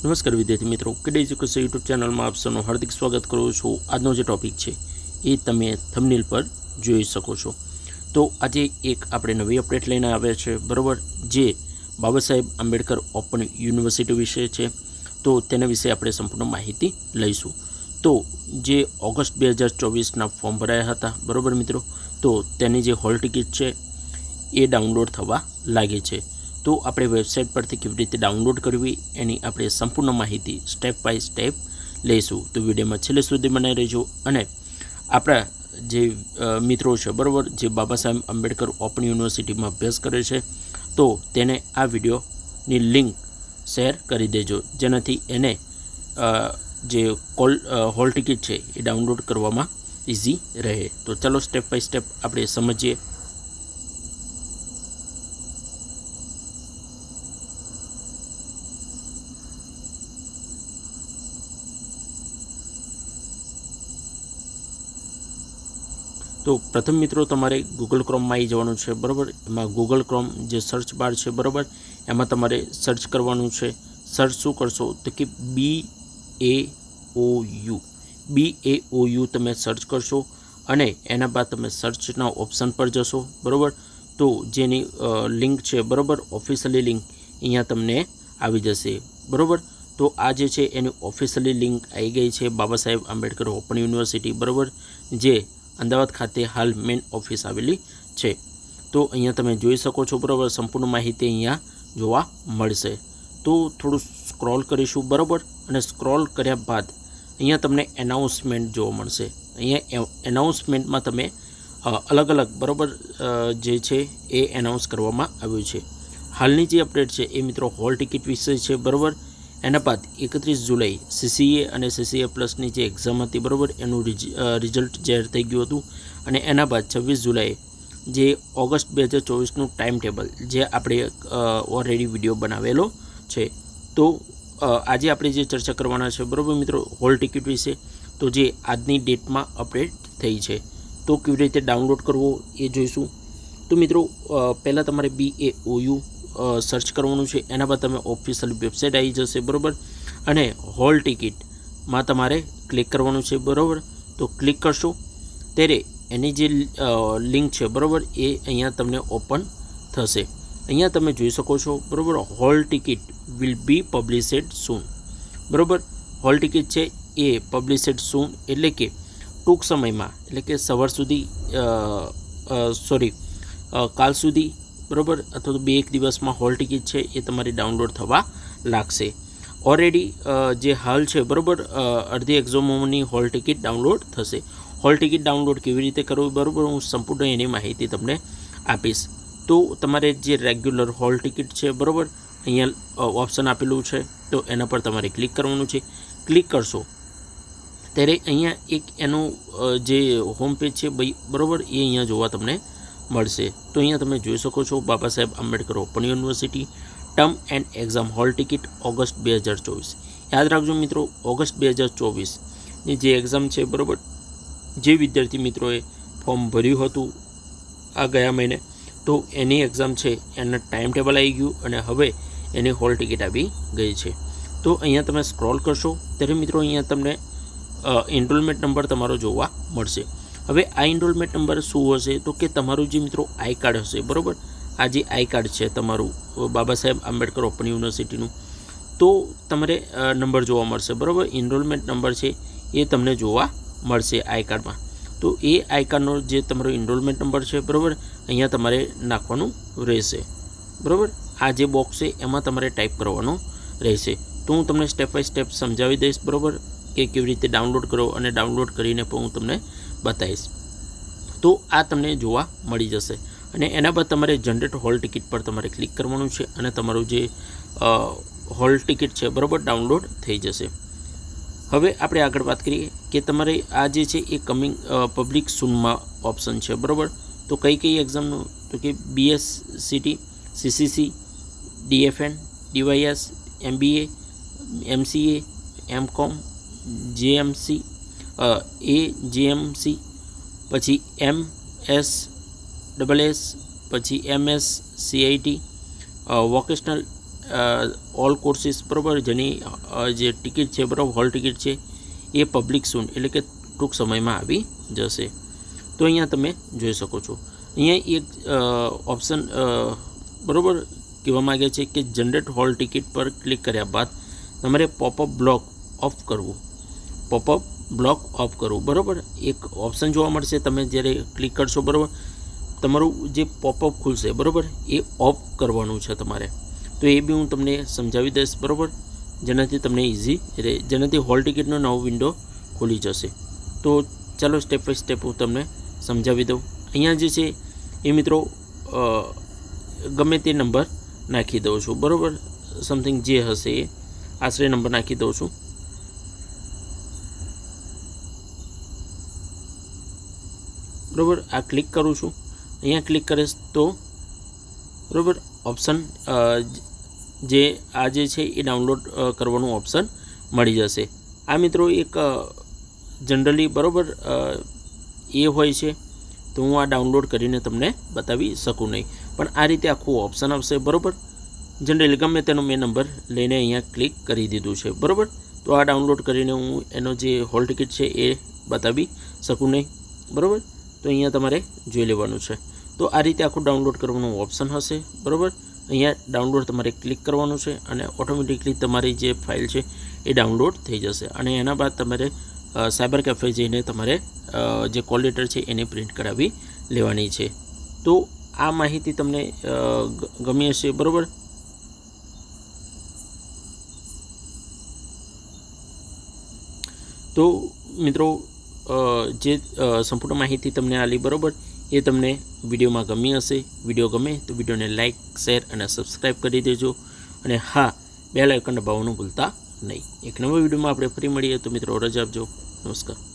નમસ્કાર વિદ્યાર્થી મિત્રો, કિડ એજ્યુકેશન યુટ્યુબ ચેનલમાં આપ સૌનું હાર્દિક સ્વાગત કરું છું। આજનો જે ટોપિક છે એ તમે થંબનેલ પર જોઈ શકો છો। તો આજે એક આપણે નવી અપડેટ લઈને આવ્યા છે, બરાબર, જે બાબા સાહેબ આંબેડકર ઓપન યુનિવર્સિટી વિશે છે। તો તેના વિશે આપણે સંપૂર્ણ માહિતી લઈશું। તો જે ઓગસ્ટ 2024ના ફોર્મ ભરાયા હતા, બરાબર મિત્રો, તો તેની જે હોલ ટિકિટ છે એ ડાઉનલોડ થવા લાગે છે। તો આપણે વેબસાઇટ પરથી કેવી રીતે ડાઉનલોડ કરવી એની આપણે સંપૂર્ણ માહિતી સ્ટેપ બાય સ્ટેપ લઈશું। તો વિડીયોમાં છેલ્લે સુધી બનાવી રહેજો। અને આપણા જે મિત્રો છે, બરાબર, જે બાબા સાહેબ આંબેડકર ઓપન યુનિવર્સિટીમાં અભ્યાસ કરે છે, તો તેને આ વિડીયોની લિંક શેર કરી દેજો, જેનાથી એને જે હોલ ટિકિટ છે એ ડાઉનલોડ કરવામાં ઇઝી રહે। તો ચાલો સ્ટેપ બાય સ્ટેપ આપણે સમજીએ। તો પ્રથમ મિત્રો તમારે ગૂગલ ક્રોમમાં આવી જવાનું છે, બરાબર। એમાં ગૂગલ ક્રોમ જે સર્ચ બાર છે, બરાબર, એમાં તમારે સર્ચ કરવાનું છે। સર્ચ શું કરશો તો કે BAOU તમે સર્ચ કરશો અને એના બાદ તમે સર્ચના ઓપ્શન પર જશો, બરાબર। તો જેની લિંક છે, બરાબર, ઓફિશિયલી લિંક અહીંયા તમને આવી જશે, બરાબર। તો આ જે છે એની ઓફિશિયલી લિંક આવી ગઈ છે બાબા સાહેબ આંબેડકર ઓપન યુનિવર્સિટી, બરાબર, જે અમદાવાદ ખાતે હાલ મેઇન ઓફિસ આવેલી છે। તો અહીંયા તમે જોઈ શકો છો, બરાબર, સંપૂર્ણ માહિતી અહીંયા જોવા મળશે। તો થોડું સ્ક્રોલ કરીશું, બરાબર, અને સ્ક્રોલ કર્યા બાદ અહીંયા તમને એનાઉન્સમેન્ટ જોવા મળશે। અહીંયા એનાઉન્સમેન્ટમાં તમે અલગ અલગ, બરાબર, જે છે એ એનાઉન્સ કરવામાં આવ્યું છે। હાલની જે અપડેટ છે એ મિત્રો હોલ ટિકિટ વિશે છે, બરાબર। એના બાદ 31 જુલાઈ CCA અને CCA પ્લસની જે એક્ઝામ હતી, બરાબર, એનું રિઝલ્ટ જાહેર થઈ ગયું હતું। અને એના બાદ 26 જુલાઈએ જે ઓગસ્ટ 2024નું ટાઈમ ટેબલ જે આપણે ઓલરેડી વિડીયો બનાવેલો છે। તો આજે આપણે જે ચર્ચા કરવાના છે, બરાબર મિત્રો, હોલ ટિકિટ વિશે, તો જે આજની ડેટમાં અપડેટ થઈ છે। તો કેવી રીતે ડાઉનલોડ કરવો એ જોઈશું। તો મિત્રો પહેલાં તમારે BAOU સર્ચ કરવાનું છે, એના બાદ તમે ઓફિશિયલ વેબસાઇટ આવી જશે, બરાબર, અને હોલ ટિકિટમાં તમારે ક્લિક કરવાનું છે, બરાબર। તો ક્લિક કરશો ત્યારે એની જે લિંક છે, બરાબર, એ અહીંયા તમને ઓપન થશે। અહીંયા તમે જોઈ શકો છો, બરાબર, hall ticket will be published soon, બરાબર। હોલ ટિકિટ છે એ પબ્લિશડ સૂન એટલે કે ટૂંક સમયમાં, એટલે કે સવાર સુધી, કાલ સુધી, બરાબર, અથવા તો 2-1 દિવસમાં હોલ ટિકિટ છે એ તમારી ડાઉનલોડ થવા લાગશે। ઓલરેડી જે હાલ છે, બરાબર, અડધી એક્ઝામોની હોલ ટિકિટ ડાઉનલોડ થશે। હોલ ટિકિટ ડાઉનલોડ કેવી રીતે કરવું, બરાબર, હું સંપૂર્ણ એની માહિતી તમને આપીશ। તો તમારે જે રેગ્યુલર હોલ ટિકિટ છે, બરાબર, અહીંયા ઓપ્શન આપેલું છે, તો એના પર તમારે ક્લિક કરવાનું છે। ક્લિક કરશો ત્યારે અહીંયા એક એનું જે હોમ પેજ છે, બરાબર, એ અહીંયા જોવા તમને મળશે। તો અહીંયા તમે જોઈ શકો છો Babasaheb Ambedkar open university term end exam hall ticket August 2024। યાદ રાખજો મિત્રો, ઓગસ્ટ 2024ની જે એક્ઝામ છે, બરાબર, જે વિદ્યાર્થી મિત્રોએ ફોર્મ ભર્યું હતું આ ગયા મહિને, તો એની એક્ઝામ છે એના ટાઈમ ટેબલ આવી ગયું અને હવે એની હોલ ટિકિટ આવી ગઈ છે। તો અહીંયા તમે સ્ક્રોલ કરશો ત્યારે મિત્રો અહીંયા તમને એનરોલમેન્ટ નંબર તમારો જોવા મળશે। હવે આ એનરોલમેન્ટ નંબર શું હશે તો કે તમારું જે મિત્રો આઈ કાર્ડ હશે, બરાબર, આ જે આઈ કાર્ડ છે તમારું બાબા સાહેબ આંબેડકર ઓપન યુનિવર્સિટીનું, તો તમારે નંબર જોવા મળશે, બરાબર, એનરોલમેન્ટ નંબર છે એ તમને જોવા મળશે આઈ કાર્ડમાં। તો એ આઈ કાર્ડનો જે તમારો એનરોલમેન્ટ નંબર છે, બરાબર, અહીંયા તમારે નાખવાનું રહેશે, બરાબર। આ જે બોક્સ છે એમાં તમારે ટાઈપ કરવાનો રહેશે। તો હું તમને સ્ટેપ બાય સ્ટેપ સમજાવી દઈશ, બરાબર, કે કેવી રીતે ડાઉનલોડ કરો અને ડાઉનલોડ કરીને પણ હું તમને બતાવીશ। તો આ તમને જોવા મળી જશે અને એના બાદ તમારે જનરેટ હોલ ટિકિટ પર તમારે ક્લિક કરવાનું છે અને તમારું જે હોલ ટિકિટ છે, બરાબર, ડાઉનલોડ થઈ જશે। હવે આપણે આગળ વાત કરીએ કે તમારે આ જે છે એ કમિંગ પબ્લિક સૂનમાં ઓપ્શન છે, બરાબર। તો કઈ એક્ઝામનું તો કે BSCT, CCC, DFN, DYS, MBA, MCA, MCOM, JMC, AJMC, પછી MSSS, પછી MS CIT, vocational all courses બરાબર જેની જે ટિકિટ છે બરાબર હોલ ટિકિટ છે એ પબ્લિક સૂન એટલે કે ટૂંક સમયમાં આવી જશે. તો અહીંયા તમે જોઈ શકો છો. અહીંયા એક ઓપ્શન બરાબર કહેવા માગે છે કે જનરેટ હોલ ટિકિટ પર ક્લિક કર્યા બાદ તમારે પોપઅપ બ્લોક ઓફ કરવું. પોપઅપ બ્લોક ઓફ કરવું બરાબર એક ઓપ્શન જોવા મળશે. તમે જ્યારે ક્લિક કરશો બરાબર તમારું જે પોપઅપ ખુલશે બરાબર એ ઓફ કરવાનું છે તમારે. તો એ બી હું તમને સમજાવી દઈશ બરાબર, જેનાથી તમને ઇઝી રહે, જેનાથી હોલ ટિકિટનો નવો વિન્ડો ખુલી જશે. તો ચાલો સ્ટેપ બાય સ્ટેપ હું તમને સમજાવી દઉં. અહીંયા જે છે એ મિત્રો ગમે તે નંબર નાખી દઉં છું બરાબર, સમથિંગ જે હશે એ આશરે નંબર નાખી દઉં છું. બરાબર આ ક્લિક કરું છું. અહીંયા ક્લિક કરીશ તો બરાબર ઓપ્શન જે આ જે છે એ ડાઉનલોડ કરવાનું ઓપ્શન મળી જશે. આ મિત્રો એક જનરલી બરાબર એ હોય છે તો હું આ ડાઉનલોડ કરીને તમને બતાવી શકું નહીં, પણ આ રીતે આખું ઓપ્શન આવશે બરાબર. જનરલી ગમે તેનો મેં નંબર લઈને અહીંયા ક્લિક કરી દીધું છે બરાબર. તો આ ડાઉનલોડ કરીને હું એનો જે હોલ ટિકિટ છે એ બતાવી શકું નહીં બરાબર. તો અહીંયા તમારે જોઈ લેવાનું છે. તો આ રીતે આખું ડાઉનલોડ કરવાનું ઓપ્શન હશે બરાબર. અહીંયા ડાઉનલોડ તમારે ક્લિક કરવાનું છે અને ઓટોમેટિકલી તમારી જે ફાઇલ છે એ ડાઉનલોડ થઈ જશે. અને એના બાદ તમારે સાયબર કેફે જઈને તમારે જે કોલ લેટર છે એને પ્રિન્ટ કરાવી લેવાની છે. તો આ માહિતી તમને ગમી હશે બરાબર. તો મિત્રો જે સંપૂર્ણ માહિતી તમને આલી બરાબર એ તમને વિડીયોમાં ગમી હશે. વિડીયો ગમે તો વિડીયોને લાઇક, શેર અને સબસ્ક્રાઈબ કરી દેજો. અને હા, બેલ આઇકન દબાવવાનું ભૂલતા નહીં. એક નવા વિડીયોમાં આપણે ફરી મળીએ. તો મિત્રો રજા આપજો. નમસ્કાર.